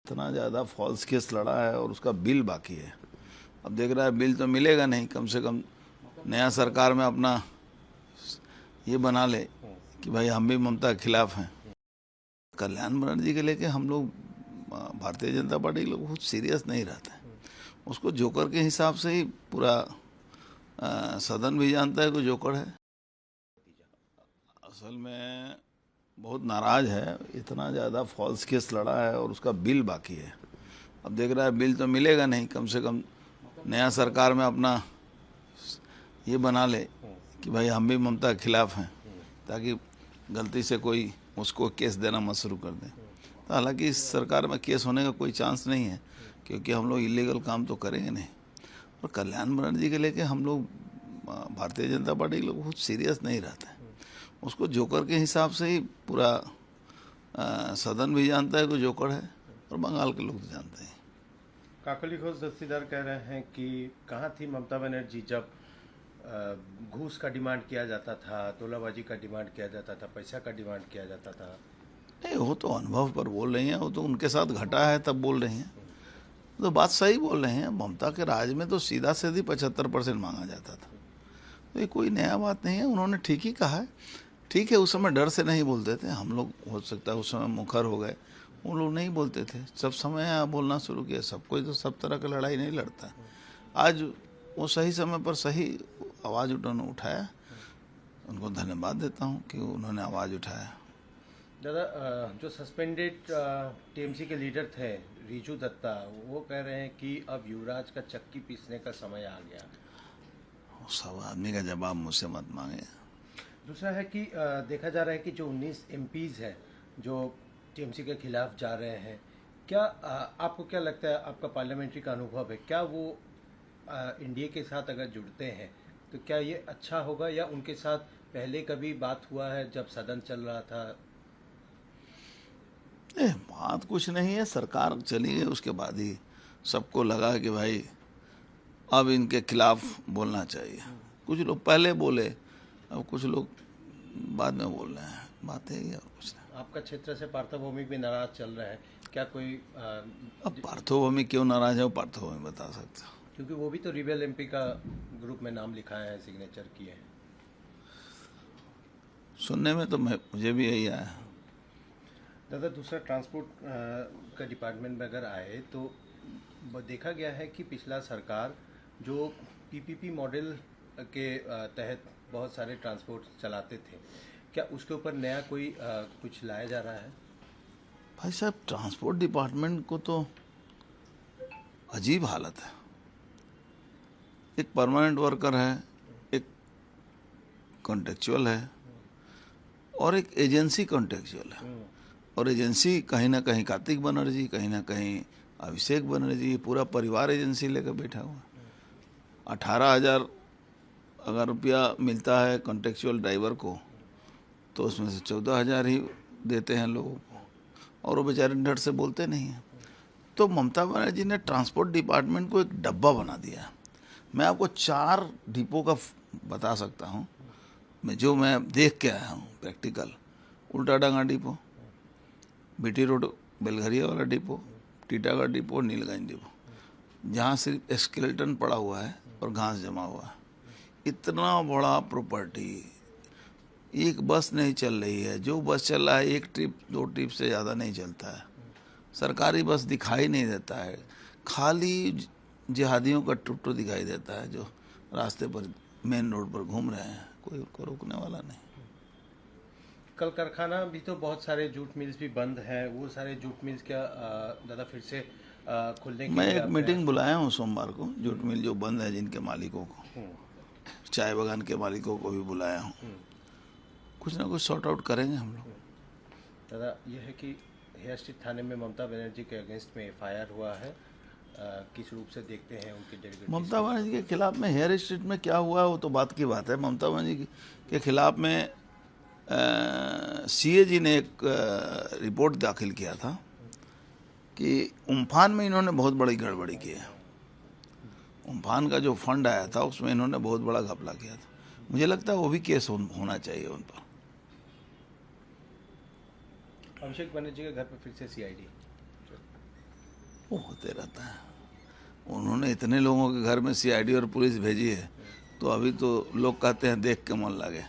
इतना ज़्यादा false case लड़ा है और उसका बिल बाकी है। अब देख रहा है बिल तो मिलेगा नहीं, कम से कम नया सरकार में अपना ये बना ले कि भाई हम भी ममता के खिलाफ हैं। कल्याण बनर्जी के लेके हम लोग भारतीय जनता पार्टी के लोग बहुत सीरियस नहीं रहते हैं। उसको जोकर के हिसाब से ही पूरा सदन भी जानता है कि जोकर है। असल में बहुत नाराज है, इतना ज़्यादा फॉल्स केस लड़ा है और उसका बिल बाकी है। अब देख रहा है बिल तो मिलेगा नहीं, कम से कम नया सरकार में अपना ये बना ले कि भाई हम भी ममता के खिलाफ हैं, ताकि गलती से कोई उसको केस देना मत शुरू कर दें। तो हालांकि इस सरकार में केस होने का कोई चांस नहीं है, क्योंकि हम लोग इलीगल काम तो करेंगे नहीं। और कल्याण बनर्जी के लेके हम लोग भारतीय जनता पार्टी के लोग बहुत सीरियस नहीं रहते हैं। उसको जोकर के हिसाब से ही पूरा सदन भी जानता है कि जोकर है, और बंगाल के लोग तो जानते हैं। काकली घोष दस्तीदार कह रहे हैं कि कहाँ थी ममता बनर्जी जब घूस का डिमांड किया जाता था, तोलाबाजी का डिमांड किया जाता था, पैसा का डिमांड किया जाता था। नहीं, वो तो अनुभव पर बोल रही हैं, वो तो उनके साथ घटा है तब बोल रही हैं, तो बात सही बोल रहे हैं। ममता के राज में तो सीधा सीधी 75% मांगा जाता था, तो ये कोई नया बात नहीं है। उन्होंने ठीक ही कहा है। ठीक है, उस समय डर से नहीं बोलते थे हम लोग, हो सकता है उस समय मुखर हो गए, वो लोग नहीं बोलते थे। सब समय बोलना शुरू किया। सब कोई तो सब तरह की लड़ाई नहीं लड़ता। आज वो सही समय पर सही आवाज़ उठाया। उनको धन्यवाद देता हूँ कि उन्होंने आवाज़ उठाया। दादा, जो सस्पेंडेड टीएमसी के लीडर थे रिजू दत्ता, वो कह रहे हैं कि अब युवराज का चक्की पीसने का समय आ गया। सब आदमी का जवाब मुझसे मत मांगे। दूसरा है कि देखा जा रहा है कि जो 19 एमपीज हैं जो टीएमसी के खिलाफ जा रहे हैं, क्या आपको क्या लगता है, आपका पार्लियामेंट्री का अनुभव है, क्या वो इंडिया के साथ अगर जुड़ते हैं तो क्या ये अच्छा होगा, या उनके साथ पहले कभी बात हुआ है जब सदन चल रहा था? बात कुछ नहीं है, सरकार चली गई उसके बाद ही सबको लगा कि भाई अब इनके खिलाफ बोलना चाहिए। कुछ लोग पहले बोले, अब कुछ लोग बाद में बोल रहे हैं। बात है और कुछ नहीं। आपका क्षेत्र से पार्थभौमिक भी नाराज चल रहा है, क्या कोई अब पार्थभौमिक क्यों नाराज है, वो पार्थभौमिक बता सकता, क्योंकि वो भी तो रिबेल एमपी का ग्रुप में नाम लिखाए हैं, सिग्नेचर किए हैं। सुनने में तो मुझे भी यही आया। दादा, दूसरा ट्रांसपोर्ट का डिपार्टमेंट में अगर आए तो देखा गया है कि पिछला सरकार जो पीपीपी मॉडल के तहत बहुत सारे ट्रांसपोर्ट चलाते थे, क्या उसके ऊपर नया कोई कुछ लाया जा रहा है? भाई साहब, ट्रांसपोर्ट डिपार्टमेंट को तो अजीब हालत है। एक परमानेंट वर्कर है, एक कॉन्ट्रेक्चुअल है, और एक एजेंसी कॉन्ट्रेक्चुअल है। और एजेंसी कहीं ना कहीं कार्तिक बनर्जी, कहीं ना कहीं अभिषेक बनर्जी, पूरा परिवार एजेंसी लेकर बैठा हुआ है। 18,000 अगर रुपया मिलता है कॉन्ट्रेक्चुअल ड्राइवर को, तो उसमें से 14,000 ही देते हैं लोगों को, और वो बेचारे डर से बोलते नहीं हैं। तो ममता बनर्जी ने ट्रांसपोर्ट डिपार्टमेंट को एक डब्बा बना दिया। मैं आपको 4 डिपो का बता सकता हूँ, मैं देख के आया हूँ practical. Ultadanga depot, BT road Belgharia वाला depot, Titagarh depot, Nilganj depot, जहाँ सिर्फ स्केलेटन पड़ा हुआ है और घास जमा हुआ है। इतना बड़ा प्रॉपर्टी, एक बस नहीं चल रही है। जो बस चल रहा है 1 ट्रिप 2 ट्रिप से ज़्यादा नहीं चलता है। सरकारी बस दिखाई नहीं देता है, खाली जिहादियों का टुट्टू दिखाई देता है जो रास्ते पर मेन रोड पर घूम रहे हैं। कोई उनको रोकने वाला नहीं। कल कारखाना भी तो बहुत सारे जूट मिल्स भी बंद हैं, वो सारे जूट मिल्स क्या दादा फिर से खुलने के मैं लिए एक मीटिंग बुलाया हूँ सोमवार को, जूट मिल जो बंद है जिनके मालिकों को, चाय बागान के मालिकों को भी बुलाया हूँ। कुछ ना कुछ सॉर्ट आउट करेंगे हम लोग। दादा, ये है कि हेयर स्ट्रीट थाने में ममता बनर्जी के अगेंस्ट में एफआईआर हुआ है, किस रूप से देखते हैं उनकी डेलीगेट? ममता बनर्जी के खिलाफ में हेयर स्ट्रीट में क्या हुआ है वो तो बात की बात है। ममता बनर्जी के खिलाफ में सीएजी ने एक रिपोर्ट दाखिल किया था कि उम्फान में इन्होंने बहुत बड़ी गड़बड़ी की है। उम्फान का जो फंड आया था उसमें इन्होंने बहुत बड़ा घपला किया था। मुझे लगता है वो भी केस होना चाहिए उन पर। अभिषेक बनर्जी के घर पर फिर से सीआईडी। वो होते रहता है। उन्होंने इतने लोगों के घर में सीआईडी और पुलिस भेजी है, तो अभी तो लोग कहते हैं देख के मन लगे।